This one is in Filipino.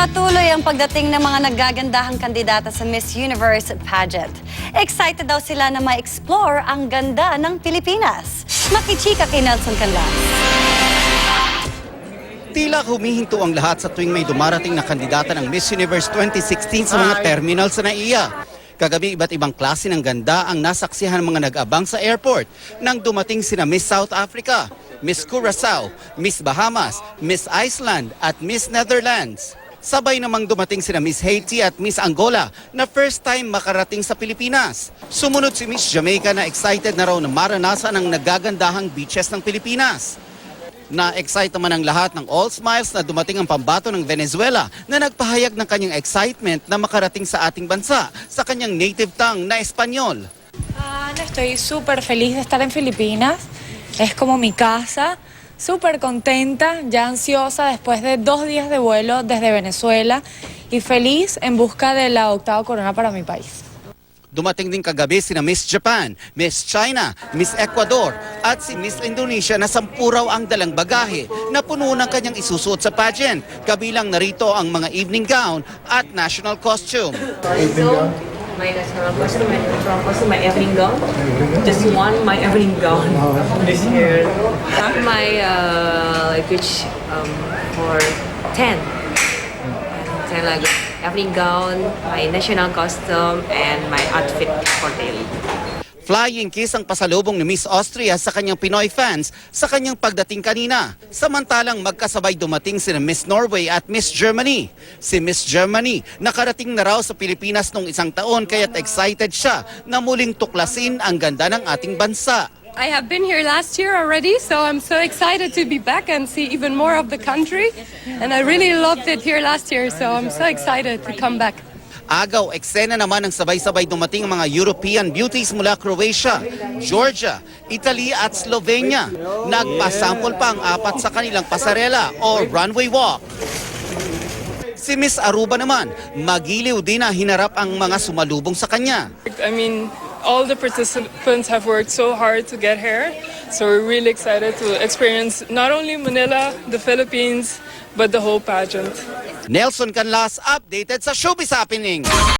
Patuloy ang pagdating ng mga naggagandahang kandidata sa Miss Universe pageant. Excited daw sila na ma-explore ang ganda ng Pilipinas. Makichika kay Nelson Canlas. Tila humihinto ang lahat sa tuwing may dumarating na kandidata ng Miss Universe 2016 sa mga terminal sa NAIA. Kagabi, iba't ibang klase ng ganda ang nasaksihan ng mga nag-abang sa airport nang dumating sina Miss South Africa, Miss Curaçao, Miss Bahamas, Miss Iceland at Miss Netherlands. Sabay namang dumating sina Miss Haiti at Miss Angola na first time makarating sa Pilipinas. Sumunod si Miss Jamaica na excited na raw na maranasan ang nagagandahang beaches ng Pilipinas. Na-excite naman ang lahat ng all smiles na dumating ang pambato ng Venezuela na nagpahayag ng kanyang excitement na makarating sa ating bansa sa kanyang native tongue na Espanyol. Estoy súper feliz de estar en Filipinas, es como mi casa, súper contenta, ya ansiosa después de 2 días de vuelo desde Venezuela y feliz en busca de la 8ª corona para mi país. Dumating din kagabi sina Miss Japan, Miss China, Miss Ecuador at si Miss Indonesia na 10 raw ang dalang bagahe na puno ng kanyang isusuot sa pageant. Kabilang narito ang mga evening gown at national costume. My national costume and national costume, my evening gown. Just one, my evening gown this year. My which for 10 like evening gown, my national costume, and my outfit for daily. Flying kiss ang pasalubong ni Miss Austria sa kanyang Pinoy fans sa kanyang pagdating kanina. Samantalang magkasabay dumating sina Miss Norway at Miss Germany. Si Miss Germany nakarating na raw sa Pilipinas nung 1 taon kaya't excited siya na muling tuklasin ang ganda ng ating bansa. I have been here last year already, so I'm so excited to be back and see even more of the country. And I really loved it here last year, so I'm so excited to come back. Agaw, eksena naman ang sabay-sabay dumating mga European beauties mula Croatia, Georgia, Italy at Slovenia. Nagpasample pa ang 4 sa kanilang pasarela o runway walk. Si Miss Aruba naman, magiliw din na hinarap ang mga sumalubong sa kanya. I mean, all the participants have worked so hard to get here, so we're really excited to experience not only Manila, the Philippines, but the whole pageant. Nelson Canlas, updated sa Showbiz Happening.